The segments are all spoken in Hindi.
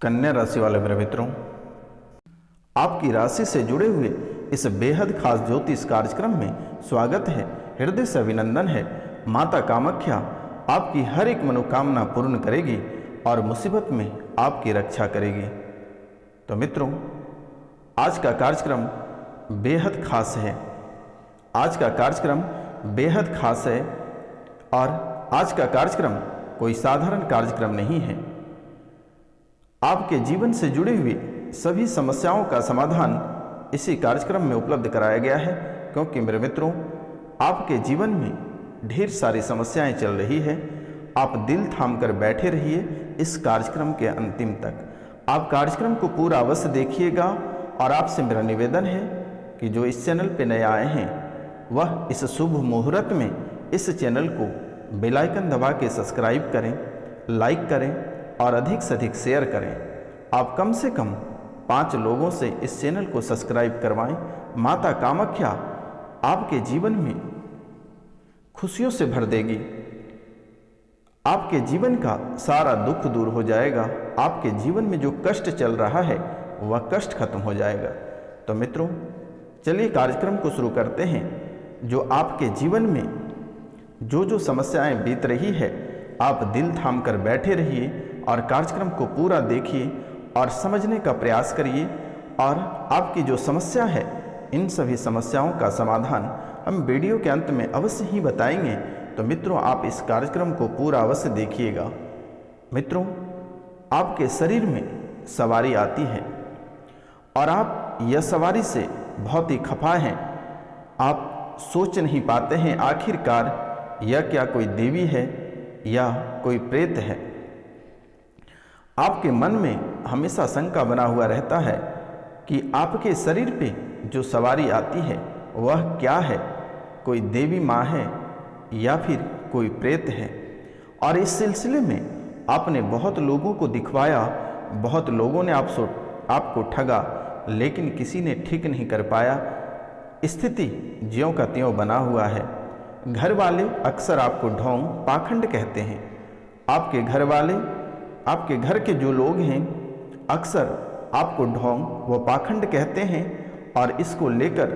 कन्या राशि वाले मेरे मित्रों, आपकी राशि से जुड़े हुए इस बेहद खास ज्योतिष कार्यक्रम में स्वागत है। हृदय से अभिनंदन है। माता कामाख्या आपकी हर एक मनोकामना पूर्ण करेगी और मुसीबत में आपकी रक्षा करेगी। तो मित्रों, आज का कार्यक्रम बेहद खास है। आज का कार्यक्रम बेहद खास है और आज का कार्यक्रम कोई साधारण कार्यक्रम नहीं है। आपके जीवन से जुड़ी हुई सभी समस्याओं का समाधान इसी कार्यक्रम में उपलब्ध कराया गया है, क्योंकि मेरे मित्रों, आपके जीवन में ढेर सारी समस्याएं चल रही है। आप दिल थाम कर बैठे रहिए इस कार्यक्रम के अंतिम तक। आप कार्यक्रम को पूरा अवश्य देखिएगा और आपसे मेरा निवेदन है कि जो इस चैनल पर नए आए हैं वह इस शुभ मुहूर्त में इस चैनल को बेल आइकन दबा के सब्सक्राइब करें, लाइक करें और अधिक से अधिक शेयर करें। आप कम से कम 5 लोगों से इस चैनल को सब्सक्राइब करवाएं। माता कामाख्या आपके जीवन में खुशियों से भर देगी। आपके जीवन का सारा दुख दूर हो जाएगा। आपके जीवन में जो कष्ट चल रहा है वह कष्ट खत्म हो जाएगा। तो मित्रों, चलिए कार्यक्रम को शुरू करते हैं। जो आपके जीवन में जो समस्याएं बीत रही है, आप दिल थाम कर बैठे रहिए और कार्यक्रम को पूरा देखिए और समझने का प्रयास करिए। और आपकी जो समस्या है, इन सभी समस्याओं का समाधान हम वीडियो के अंत में अवश्य ही बताएंगे। तो मित्रों, आप इस कार्यक्रम को पूरा अवश्य देखिएगा। मित्रों, आपके शरीर में सवारी आती है और आप यह सवारी से बहुत ही खफा हैं। आप सोच नहीं पाते हैं आखिरकार यह क्या कोई देवी है या कोई प्रेत है। आपके मन में हमेशा शंका बना हुआ रहता है कि आपके शरीर पे जो सवारी आती है वह क्या है, कोई देवी माँ है या फिर कोई प्रेत है। और इस सिलसिले में आपने बहुत लोगों को दिखवाया, बहुत लोगों ने आपको ठगा, लेकिन किसी ने ठीक नहीं कर पाया। स्थिति ज्यों का त्यों बना हुआ है। घर वाले अक्सर आपको ढोंग पाखंड कहते हैं। आपके घर वाले, आपके घर के जो लोग हैं, अक्सर आपको ढोंग व पाखंड कहते हैं और इसको लेकर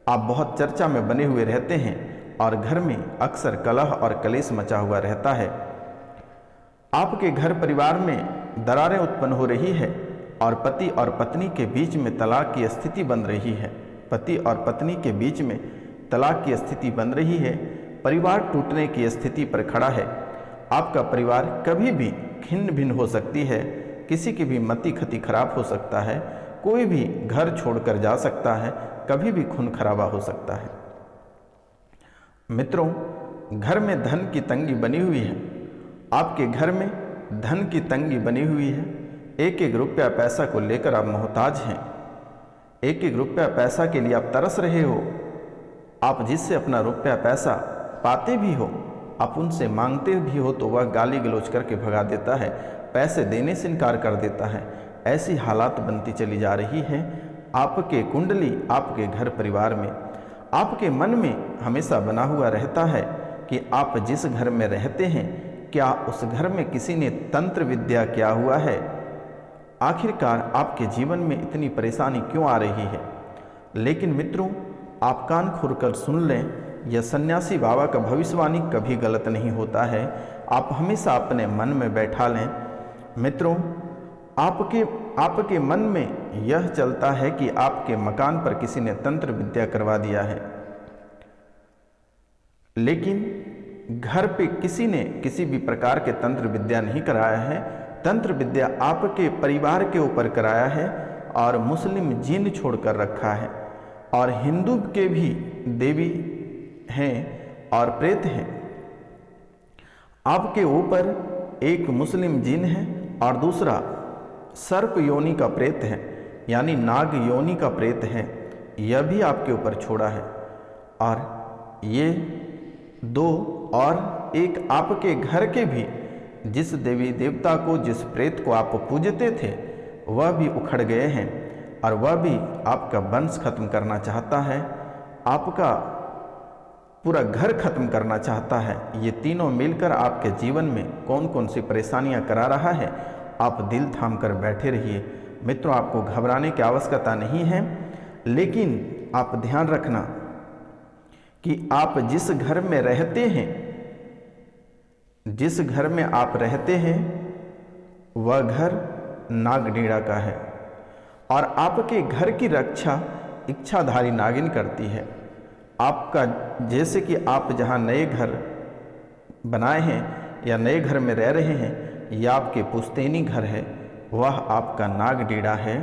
आप बहुत चर्चा में बने हुए रहते हैं और घर में अक्सर कलह और कलेश मचा हुआ रहता है। आपके घर परिवार में दरारें उत्पन्न हो रही है और पति और पत्नी के बीच में तलाक की स्थिति बन रही है। पति और पत्नी के बीच में तलाक की स्थिति बन रही है। परिवार टूटने की स्थिति पर खड़ा है। आपका परिवार कभी भी छिन्न भिन्न हो सकती है। किसी की भी मति खती खराब हो सकता है। कोई भी घर छोड़कर जा सकता है। कभी भी खून खराबा हो सकता है। मित्रों, घर में धन की तंगी बनी हुई है। आपके घर में धन की तंगी बनी हुई है। एक एक रुपया पैसा को लेकर आप मोहताज हैं। एक एक रुपया पैसा के लिए आप तरस रहे हो। आप जिससे अपना रुपया पैसा पाते भी हो, आप उनसे मांगते भी हो तो वह गाली गलौज करके भगा देता है, पैसे देने से इनकार कर देता है। ऐसी हालात बनती चली जा रही है आपके कुंडली, आपके घर परिवार में। आपके मन में हमेशा बना हुआ रहता है कि आप जिस घर में रहते हैं, क्या उस घर में किसी ने तंत्र विद्या किया हुआ है। आखिरकार आपके जीवन में इतनी परेशानी क्यों आ रही है। लेकिन मित्रों, आप कान खोलकर सुन लें, यह सन्यासी बाबा का भविष्यवाणी कभी गलत नहीं होता है। आप हमेशा अपने मन में बैठा लें। मित्रों, आपके मन में यह चलता है कि आपके मकान पर किसी ने तंत्र विद्या करवा दिया है, लेकिन घर पे किसी ने किसी भी प्रकार के तंत्र विद्या नहीं कराया है। तंत्र विद्या आपके परिवार के ऊपर कराया है और मुस्लिम जिन छोड़कर रखा है और हिंदू के भी देवी हैं और प्रेत हैं। आपके ऊपर एक मुस्लिम जिन है और दूसरा सर्प योनि का प्रेत है, यानी नाग योनि का प्रेत है। यह भी आपके ऊपर छोड़ा है। और ये 2 और एक आपके घर के भी, जिस देवी देवता को, जिस प्रेत को आप पूजते थे, वह भी उखड़ गए हैं और वह भी आपका वंश खत्म करना चाहता है। आपका पूरा घर खत्म करना चाहता है। ये तीनों मिलकर आपके जीवन में कौन कौन सी परेशानियां करा रहा है आप दिल थाम कर बैठे रहिए। मित्रों, आपको घबराने की आवश्यकता नहीं है, लेकिन आप ध्यान रखना कि आप जिस घर में रहते हैं, जिस घर में आप रहते हैं वह घर नागडेड़ा का है और आपके घर की रक्षा इच्छाधारी नागिन करती है। आपका, जैसे कि आप जहाँ नए घर बनाए हैं या नए घर में रह रहे हैं, यह आपके पुश्तैनी घर है, वह आपका नागडेड़ा है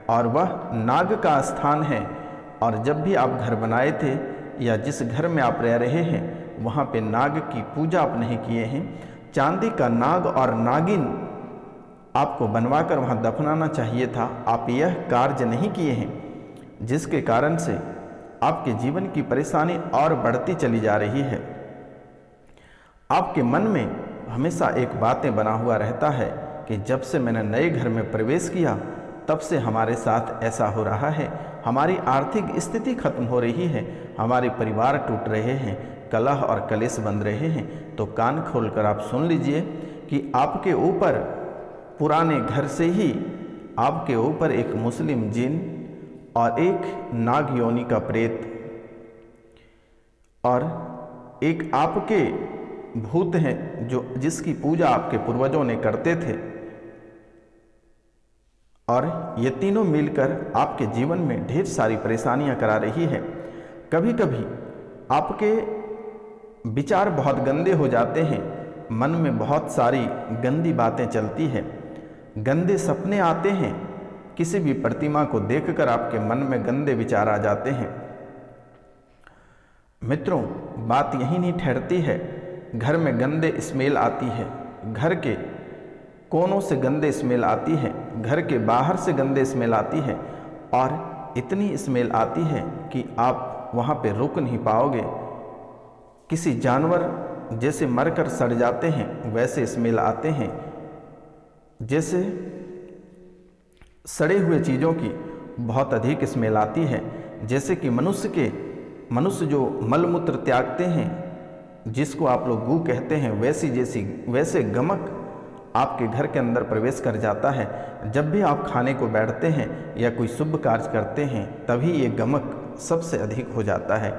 और वह नाग का स्थान है। और जब भी आप घर बनाए थे या जिस घर में आप रह रहे हैं वहाँ पे नाग की पूजा आप नहीं किए हैं, चांदी का नाग और नागिन आपको बनवाकर वहाँ दफनाना चाहिए था। आप यह कार्य नहीं किए हैं, जिसके कारण से आपके जीवन की परेशानी और बढ़ती चली जा रही है। आपके मन में हमेशा एक बातें बना हुआ रहता है कि जब से मैंने नए घर में प्रवेश किया तब से हमारे साथ ऐसा हो रहा है, हमारी आर्थिक स्थिति खत्म हो रही है, हमारे परिवार टूट रहे हैं, कलह और कलेश बन रहे हैं। तो कान खोलकर आप सुन लीजिए कि आपके ऊपर पुराने घर से ही आपके ऊपर एक मुस्लिम जिन और एक नाग योनि का प्रेत और एक आपके भूत हैं जो जिसकी पूजा आपके पूर्वजों ने करते थे, और ये तीनों मिलकर आपके जीवन में ढेर सारी परेशानियां करा रही है। कभी कभी आपके विचार बहुत गंदे हो जाते हैं, मन में बहुत सारी गंदी बातें चलती हैं, गंदे सपने आते हैं, किसी भी प्रतिमा को देखकर आपके मन में गंदे विचार आ जाते हैं। मित्रों, बात यही नहीं ठहरती है, घर में गंदे स्मेल आती है, घर के कोनों से गंदे स्मेल आती है, घर के बाहर से गंदे स्मेल आती है और इतनी स्मेल आती है कि आप वहाँ पे रुक नहीं पाओगे। किसी जानवर जैसे मरकर सड़ जाते हैं वैसे स्मेल आते हैं, जैसे सड़े हुए चीज़ों की बहुत अधिक स्मेल आती है। जैसे कि मनुष्य जो मलमूत्र त्यागते हैं, जिसको आप लोग गू कहते हैं, वैसे गमक आपके घर के अंदर प्रवेश कर जाता है। जब भी आप खाने को बैठते हैं या कोई शुभ कार्य करते हैं तभी ये गमक सबसे अधिक हो जाता है।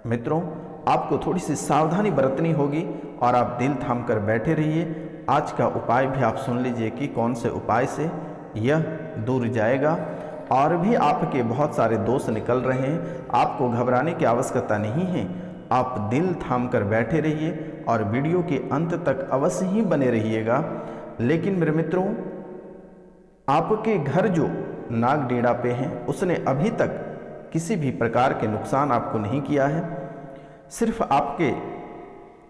मित्रों, आपको थोड़ी सी सावधानी बरतनी होगी और आप दिल थाम कर बैठे रहिए। आज का उपाय भी आप सुन लीजिए कि कौन से उपाय से यह दूर जाएगा। और भी आपके बहुत सारे दोष निकल रहे हैं, आपको घबराने की आवश्यकता नहीं है। आप दिल थाम कर बैठे रहिए और वीडियो के अंत तक अवश्य ही बने रहिएगा। लेकिन मेरे मित्रों, आपके घर जो नागडेड़ा पे हैं उसने अभी तक किसी भी प्रकार के नुकसान आपको नहीं किया है। सिर्फ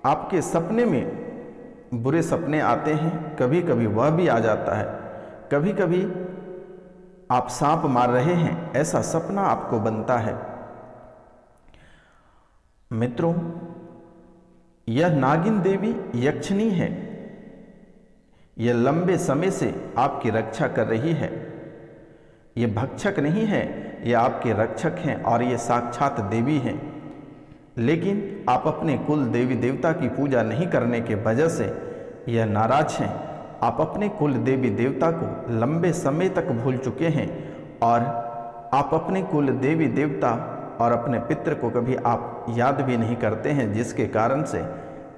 आपके सपने में बुरे सपने आते हैं, कभी कभी वह भी आ जाता है, कभी कभी आप सांप मार रहे हैं ऐसा सपना आपको बनता है। मित्रों, यह नागिन देवी यक्षिणी है, यह लंबे समय से आपकी रक्षा कर रही है। यह भक्षक नहीं है, यह आपके रक्षक हैं और ये साक्षात देवी हैं। लेकिन आप अपने कुल देवी देवता की पूजा नहीं करने के वजह से यह नाराज हैं। आप अपने कुल देवी देवता को लंबे समय तक भूल चुके हैं और आप अपने कुल देवी देवता और अपने पितृ को कभी आप याद भी नहीं करते हैं, जिसके कारण से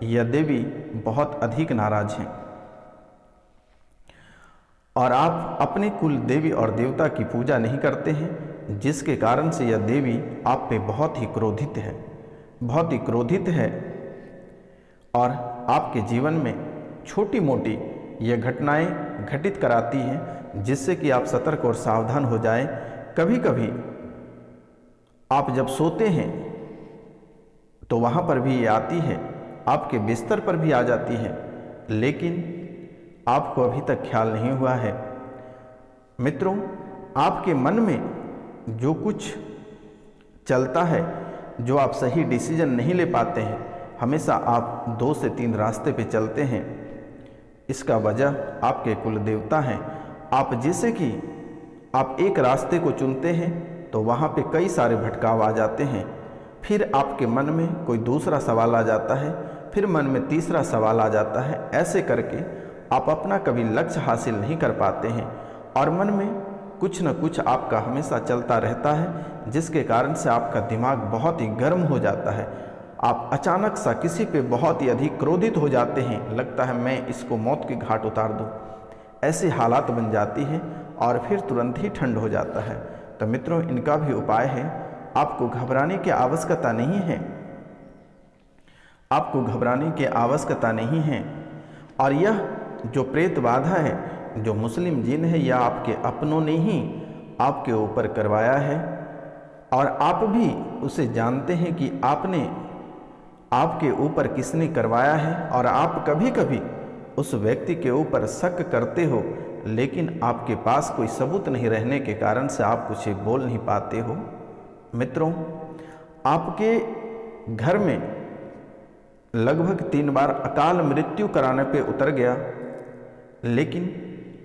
यह देवी बहुत अधिक नाराज हैं। और आप अपने कुल देवी और देवता की पूजा नहीं करते हैं, जिसके कारण से यह देवी आप पे बहुत ही क्रोधित है, बहुत ही क्रोधित है और आपके जीवन में छोटी मोटी यह घटनाएं घटित कराती हैं, जिससे कि आप सतर्क और सावधान हो जाएं। कभी कभी आप जब सोते हैं तो वहाँ पर भी ये आती है, आपके बिस्तर पर भी आ जाती है, लेकिन आपको अभी तक ख्याल नहीं हुआ है। मित्रों, आपके मन में जो कुछ चलता है, जो आप सही डिसीजन नहीं ले पाते हैं, हमेशा आप 2 से 3 रास्ते पे चलते हैं। इसका वजह आपके कुल देवता हैं। आप जैसे कि आप एक रास्ते को चुनते हैं तो वहाँ पे कई सारे भटकाव आ जाते हैं, फिर आपके मन में कोई दूसरा सवाल आ जाता है, फिर मन में तीसरा सवाल आ जाता है। ऐसे करके आप अपना कभी लक्ष्य हासिल नहीं कर पाते हैं और मन में कुछ न कुछ आपका हमेशा चलता रहता है, जिसके कारण से आपका दिमाग बहुत ही गर्म हो जाता है। आप अचानक सा किसी पे बहुत ही अधिक क्रोधित हो जाते हैं, लगता है मैं इसको मौत के घाट उतार दूं। ऐसे हालात बन जाती है और फिर तुरंत ही ठंड हो जाता है। तो मित्रों, इनका भी उपाय है। आपको घबराने की आवश्यकता नहीं है, आपको घबराने की आवश्यकता नहीं है। और यह जो प्रेत बाधा है, जो मुस्लिम जिन है, यह आपके अपनों ने ही आपके ऊपर करवाया है और आप भी उसे जानते हैं कि आपके ऊपर किसने करवाया है। और आप कभी कभी उस व्यक्ति के ऊपर शक करते हो, लेकिन आपके पास कोई सबूत नहीं रहने के कारण से आप कुछ बोल नहीं पाते हो। मित्रों, आपके घर में लगभग 3 बार अकाल मृत्यु कराने पे उतर गया, लेकिन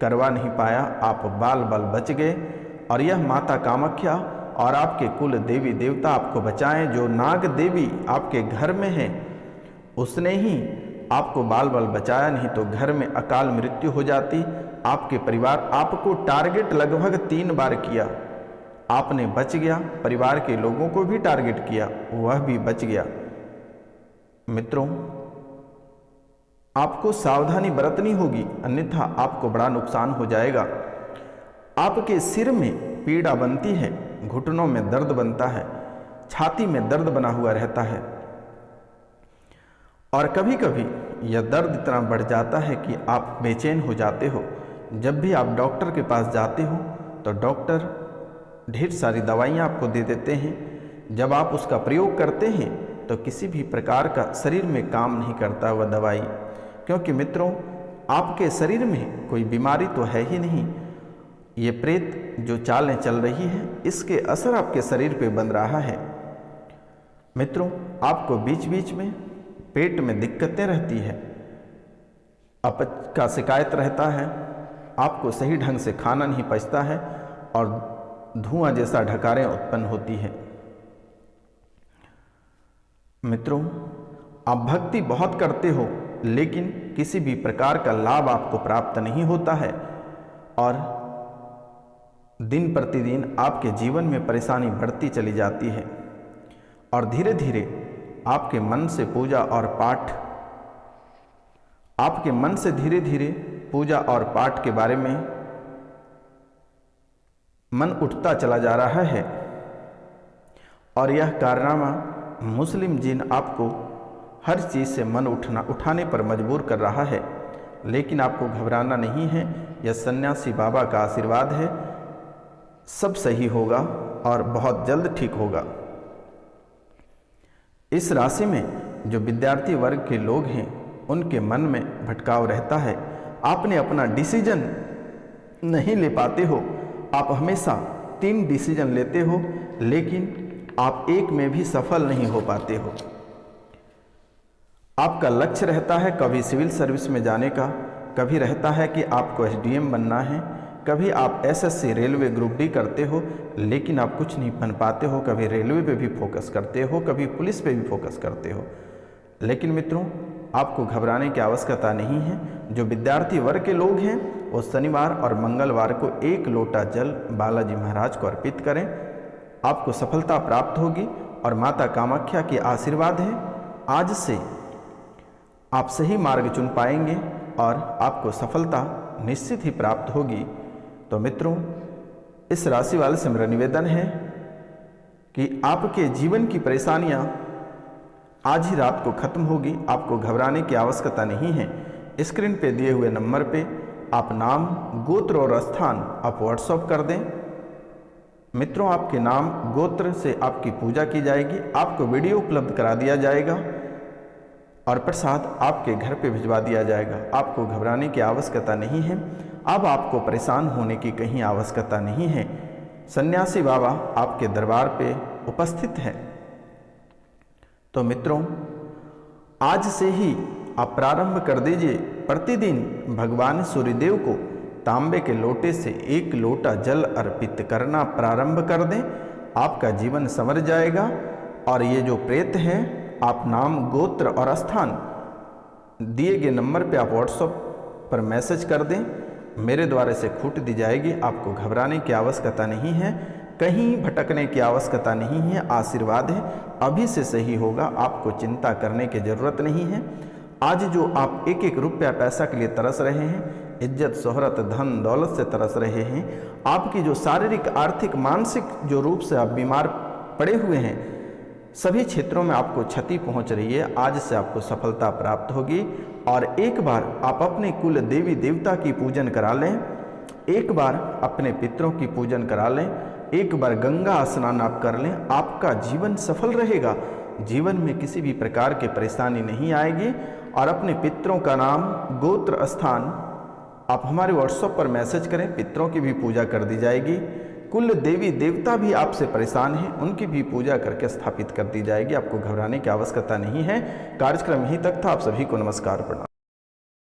करवा नहीं पाया। आप बाल बाल बच गए और यह माता कामाख्या और आपके कुल देवी देवता आपको बचाएं। जो नाग देवी आपके घर में है, उसने ही आपको बाल बाल बचाया, नहीं तो घर में अकाल मृत्यु हो जाती। आपके परिवार आपको टारगेट लगभग 3 बार किया, आपने बच गया। परिवार के लोगों को भी टारगेट किया, वह भी बच गया। मित्रों, आपको सावधानी बरतनी होगी, अन्यथा आपको बड़ा नुकसान हो जाएगा। आपके सिर में पीड़ा बनती है, घुटनों में दर्द बनता है, छाती में दर्द बना हुआ रहता है और कभी कभी यह दर्द इतना बढ़ जाता है कि आप बेचैन हो जाते हो। जब भी आप डॉक्टर के पास जाते हो तो डॉक्टर ढेर सारी दवाइयाँ आपको दे देते हैं। जब आप उसका प्रयोग करते हैं तो किसी भी प्रकार का शरीर में काम नहीं करता वह दवाई, क्योंकि मित्रों, आपके शरीर में कोई बीमारी तो है ही नहीं। ये प्रेत जो चालें चल रही है, इसके असर आपके शरीर पे बन रहा है। मित्रों, आपको बीच बीच में पेट में दिक्कतें रहती है, अपच का शिकायत रहता है, आपको सही ढंग से खाना नहीं पचता है और धुआं जैसा ढकारें उत्पन्न होती है। मित्रों, आप भक्ति बहुत करते हो, लेकिन किसी भी प्रकार का लाभ आपको प्राप्त नहीं होता है और दिन प्रतिदिन आपके जीवन में परेशानी बढ़ती चली जाती है और धीरे धीरे आपके मन से पूजा और पाठ, आपके मन से धीरे धीरे पूजा और पाठ के बारे में मन उठता चला जा रहा है और यह कारनामा मुस्लिम जिन आपको हर चीज़ से मन उठाने पर मजबूर कर रहा है। लेकिन आपको घबराना नहीं है, यह सन्यासी बाबा का आशीर्वाद है। सब सही होगा और बहुत जल्द ठीक होगा। इस राशि में जो विद्यार्थी वर्ग के लोग हैं, उनके मन में भटकाव रहता है। आपने अपना डिसीजन नहीं ले पाते हो। आप हमेशा 3 डिसीजन लेते हो, लेकिन आप एक में भी सफल नहीं हो पाते हो। आपका लक्ष्य रहता है कभी सिविल सर्विस में जाने का, कभी रहता है कि आपको एसडीएम बनना है, कभी आप एसएससी रेलवे ग्रुप डी करते हो, लेकिन आप कुछ नहीं बन पाते हो। कभी रेलवे पे भी फोकस करते हो, कभी पुलिस पे भी फोकस करते हो। लेकिन मित्रों, आपको घबराने की आवश्यकता नहीं है। जो विद्यार्थी वर्ग के लोग हैं, वो शनिवार और मंगलवार को 1 लोटा जल बालाजी महाराज को अर्पित करें। आपको सफलता प्राप्त होगी और माता कामाख्या के आशीर्वाद है। आज से आप सही मार्ग चुन पाएंगे और आपको सफलता निश्चित ही प्राप्त होगी। तो मित्रों, इस राशि वाले से मेरा निवेदन है कि आपके जीवन की परेशानियां आज ही रात को खत्म होगी। आपको घबराने की आवश्यकता नहीं है। स्क्रीन पे दिए हुए नंबर पे आप नाम, गोत्र और स्थान आप व्हाट्सएप कर दें। मित्रों, आपके नाम गोत्र से आपकी पूजा की जाएगी, आपको वीडियो उपलब्ध करा दिया जाएगा और प्रसाद आपके घर पे भिजवा दिया जाएगा। आपको घबराने की आवश्यकता नहीं है। अब आपको परेशान होने की कहीं आवश्यकता नहीं है। सन्यासी बाबा आपके दरबार पे उपस्थित हैं। तो मित्रों, आज से ही आप प्रारंभ कर दीजिए। प्रतिदिन भगवान सूर्यदेव को तांबे के लोटे से 1 लोटा जल अर्पित करना प्रारंभ कर दें। आपका जीवन संवर जाएगा। और ये जो प्रेत हैं, आप नाम, गोत्र और स्थान दिए गए नंबर पे आप व्हाट्सएप पर मैसेज कर दें, मेरे द्वारा से छूट दी जाएगी। आपको घबराने की आवश्यकता नहीं है, कहीं भटकने की आवश्यकता नहीं है। आशीर्वाद है, अभी से सही होगा, आपको चिंता करने की ज़रूरत नहीं है। आज जो आप एक एक रुपया पैसा के लिए तरस रहे हैं, इज्जत शोहरत धन दौलत से तरस रहे हैं, आपकी जो शारीरिक आर्थिक मानसिक जो रूप से आप बीमार पड़े हुए हैं, सभी क्षेत्रों में आपको क्षति पहुंच रही है, आज से आपको सफलता प्राप्त होगी। और एक बार आप अपने कुल देवी देवता की पूजन करा लें, एक बार अपने पितरों की पूजन करा लें, एक बार गंगा स्नान आप कर लें, आपका जीवन सफल रहेगा। जीवन में किसी भी प्रकार की परेशानी नहीं आएगी। और अपने पितरों का नाम गोत्र स्थान आप हमारे व्हाट्सएप पर मैसेज करें, पितरों की भी पूजा कर दी जाएगी। कुल देवी देवता भी आपसे परेशान हैं, उनकी भी पूजा करके स्थापित कर दी जाएगी। आपको घबराने की आवश्यकता नहीं है। कार्यक्रम यहीं तक था। आप सभी को नमस्कार, प्रणाम।